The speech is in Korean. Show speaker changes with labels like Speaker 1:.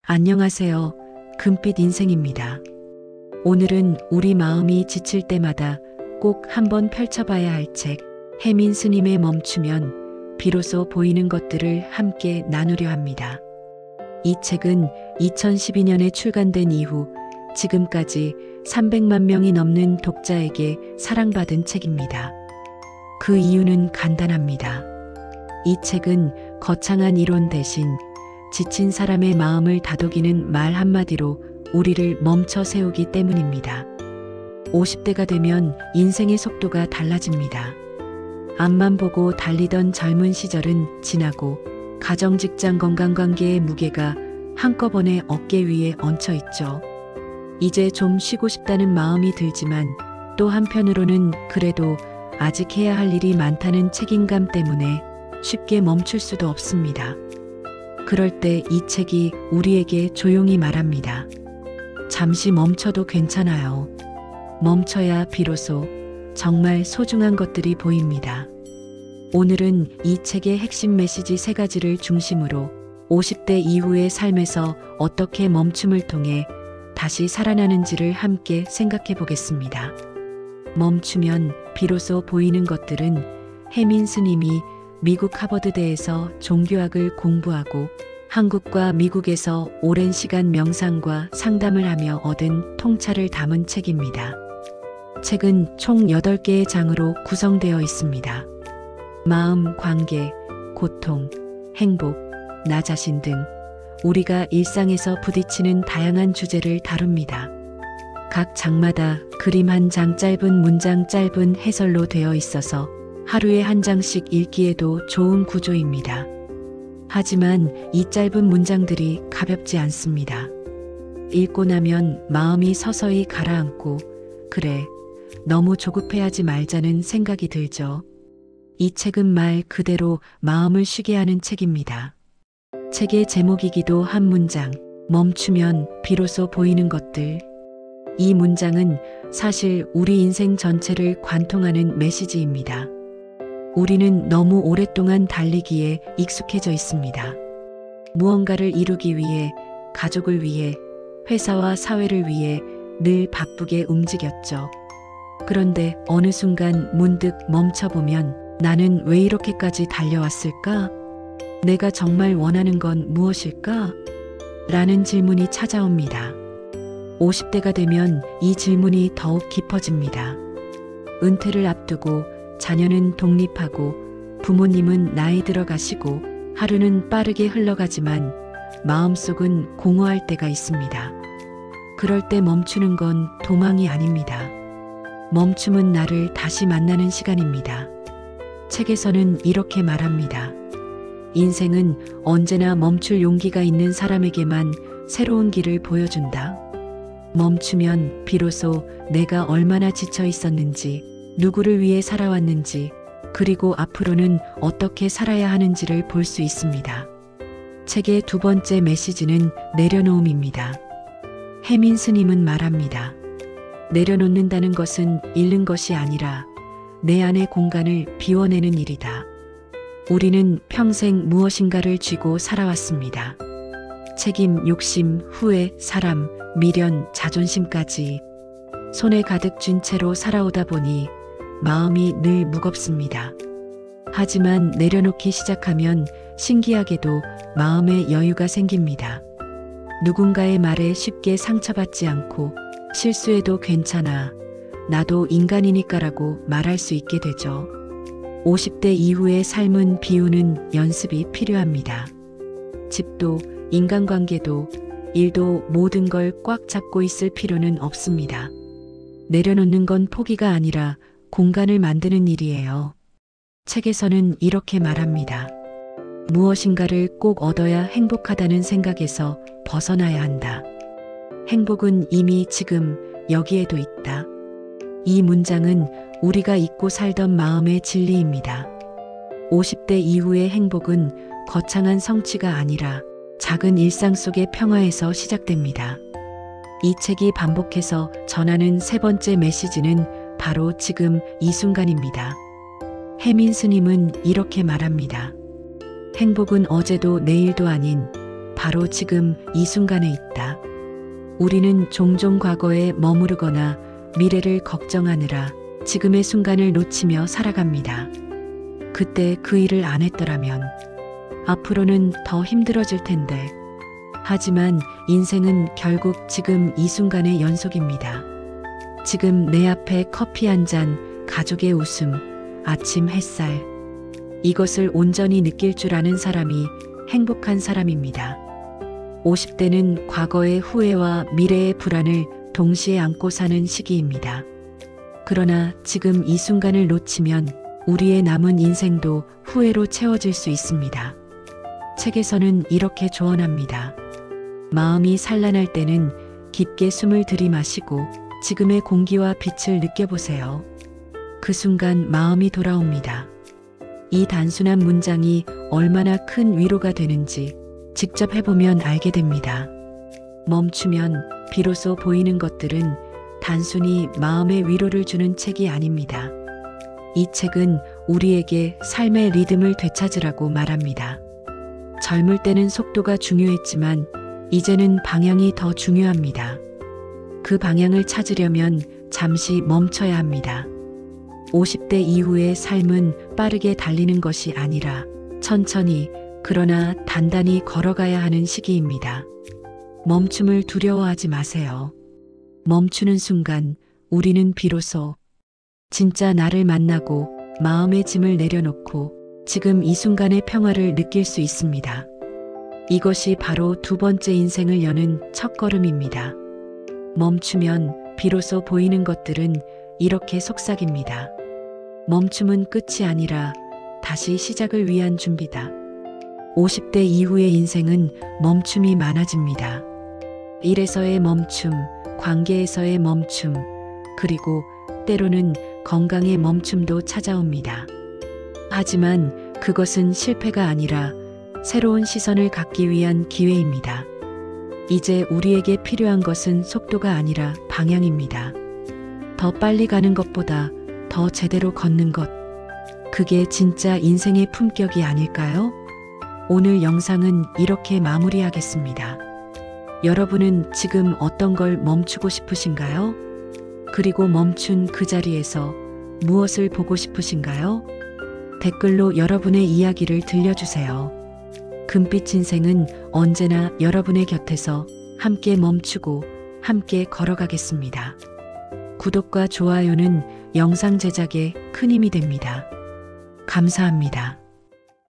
Speaker 1: 안녕하세요. 금빛 인생입니다. 오늘은 우리 마음이 지칠 때마다 꼭 한번 펼쳐봐야 할 책, 해민 스님의 멈추면 비로소 보이는 것들을 함께 나누려 합니다. 이 책은 2012년에 출간된 이후 지금까지 300만 명이 넘는 독자에게 사랑받은 책입니다. 그 이유는 간단합니다. 이 책은 거창한 이론 대신 지친 사람의 마음을 다독이는 말 한마디로 우리를 멈춰 세우기 때문입니다. 50대가 되면 인생의 속도가 달라집니다. 앞만 보고 달리던 젊은 시절은 지나고 가정, 직장, 건강관계의 무게가 한꺼번에 어깨 위에 얹혀 있죠. 이제 좀 쉬고 싶다는 마음이 들지만 또 한편으로는 그래도 아직 해야 할 일이 많다는 책임감 때문에 쉽게 멈출 수도 없습니다. 그럴 때 이 책이 우리에게 조용히 말합니다. 잠시 멈춰도 괜찮아요. 멈춰야 비로소 정말 소중한 것들이 보입니다. 오늘은 이 책의 핵심 메시지 3가지를 중심으로 50대 이후의 삶에서 어떻게 멈춤을 통해 다시 살아나는지를 함께 생각해 보겠습니다. 멈추면 비로소 보이는 것들은 해민 스님이 미국 하버드대에서 종교학을 공부하고 한국과 미국에서 오랜 시간 명상과 상담을 하며 얻은 통찰을 담은 책입니다. 책은 총 8개의 장으로 구성되어 있습니다. 마음, 관계, 고통, 행복, 나 자신 등 우리가 일상에서 부딪히는 다양한 주제를 다룹니다. 각 장마다 그림 한 장, 짧은 문장, 짧은 해설로 되어 있어서 하루에 한 장씩 읽기에도 좋은 구조입니다. 하지만 이 짧은 문장들이 가볍지 않습니다. 읽고 나면 마음이 서서히 가라앉고 그래, 너무 조급해하지 말자는 생각이 들죠. 이 책은 말 그대로 마음을 쉬게 하는 책입니다. 책의 제목이기도 한 문장, 멈추면 비로소 보이는 것들. 이 문장은 사실 우리 인생 전체를 관통하는 메시지입니다. 우리는 너무 오랫동안 달리기에 익숙해져 있습니다. 무언가를 이루기 위해, 가족을 위해, 회사와 사회를 위해 늘 바쁘게 움직였죠. 그런데 어느 순간 문득 멈춰보면 나는 왜 이렇게까지 달려왔을까? 내가 정말 원하는 건 무엇일까? 라는 질문이 찾아옵니다. 50대가 되면 이 질문이 더욱 깊어집니다. 은퇴를 앞두고 자녀는 독립하고 부모님은 나이 들어가시고 하루는 빠르게 흘러가지만 마음속은 공허할 때가 있습니다. 그럴 때 멈추는 건 도망이 아닙니다. 멈춤은 나를 다시 만나는 시간입니다. 책에서는 이렇게 말합니다. 인생은 언제나 멈출 용기가 있는 사람에게만 새로운 길을 보여준다. 멈추면 비로소 내가 얼마나 지쳐 있었는지, 누구를 위해 살아왔는지, 그리고 앞으로는 어떻게 살아야 하는지를 볼 수 있습니다. 책의 2번째 메시지는 내려놓음입니다. 해민 스님은 말합니다. 내려놓는다는 것은 잃는 것이 아니라 내 안의 공간을 비워내는 일이다. 우리는 평생 무엇인가를 쥐고 살아왔습니다. 책임, 욕심, 후회, 사람, 미련, 자존심까지 손에 가득 쥔 채로 살아오다 보니 마음이 늘 무겁습니다. 하지만 내려놓기 시작하면 신기하게도 마음에 여유가 생깁니다. 누군가의 말에 쉽게 상처받지 않고 실수해도 괜찮아, 나도 인간이니까라고 말할 수 있게 되죠. 50대 이후의 삶은 비우는 연습이 필요합니다. 집도, 인간관계도, 일도 모든 걸 꽉 잡고 있을 필요는 없습니다. 내려놓는 건 포기가 아니라 공간을 만드는 일이에요. 책에서는 이렇게 말합니다. 무엇인가를 꼭 얻어야 행복하다는 생각에서 벗어나야 한다. 행복은 이미 지금 여기에도 있다. 이 문장은 우리가 잊고 살던 마음의 진리입니다. 50대 이후의 행복은 거창한 성취가 아니라 작은 일상 속의 평화에서 시작됩니다. 이 책이 반복해서 전하는 3번째 메시지는 바로 지금 이 순간입니다. 해민 스님은 이렇게 말합니다. 행복은 어제도 내일도 아닌 바로 지금 이 순간에 있다. 우리는 종종 과거에 머무르거나 미래를 걱정하느라 지금의 순간을 놓치며 살아갑니다. 그때 그 일을 안 했더라면 앞으로는 더 힘들어질 텐데. 하지만 인생은 결국 지금 이 순간의 연속입니다. 지금 내 앞에 커피 한 잔, 가족의 웃음, 아침 햇살. 이것을 온전히 느낄 줄 아는 사람이 행복한 사람입니다. 50대는 과거의 후회와 미래의 불안을 동시에 안고 사는 시기입니다. 그러나 지금 이 순간을 놓치면 우리의 남은 인생도 후회로 채워질 수 있습니다. 책에서는 이렇게 조언합니다. 마음이 산란할 때는 깊게 숨을 들이마시고 지금의 공기와 빛을 느껴보세요. 그 순간 마음이 돌아옵니다. 이 단순한 문장이 얼마나 큰 위로가 되는지 직접 해보면 알게 됩니다. 멈추면 비로소 보이는 것들은 단순히 마음의 위로를 주는 책이 아닙니다. 이 책은 우리에게 삶의 리듬을 되찾으라고 말합니다. 젊을 때는 속도가 중요했지만 이제는 방향이 더 중요합니다. 그 방향을 찾으려면 잠시 멈춰야 합니다. 50대 이후의 삶은 빠르게 달리는 것이 아니라 천천히 그러나 단단히 걸어가야 하는 시기입니다. 멈춤을 두려워하지 마세요. 멈추는 순간 우리는 비로소 진짜 나를 만나고 마음의 짐을 내려놓고 지금 이 순간의 평화를 느낄 수 있습니다. 이것이 바로 두 번째 인생을 여는 첫걸음입니다. 멈추면 비로소 보이는 것들은 이렇게 속삭입니다. 멈춤은 끝이 아니라 다시 시작을 위한 준비다. 50대 이후의 인생은 멈춤이 많아집니다. 일에서의 멈춤, 관계에서의 멈춤, 그리고 때로는 건강의 멈춤도 찾아옵니다. 하지만 그것은 실패가 아니라 새로운 시선을 갖기 위한 기회입니다. 이제 우리에게 필요한 것은 속도가 아니라 방향입니다. 더 빨리 가는 것보다 더 제대로 걷는 것. 그게 진짜 인생의 품격이 아닐까요? 오늘 영상은 이렇게 마무리하겠습니다. 여러분은 지금 어떤 걸 멈추고 싶으신가요? 그리고 멈춘 그 자리에서 무엇을 보고 싶으신가요? 댓글로 여러분의 이야기를 들려주세요. 금빛 인생은 언제나 여러분의 곁에서 함께 멈추고 함께 걸어가겠습니다. 구독과 좋아요는 영상 제작에 큰 힘이 됩니다. 감사합니다.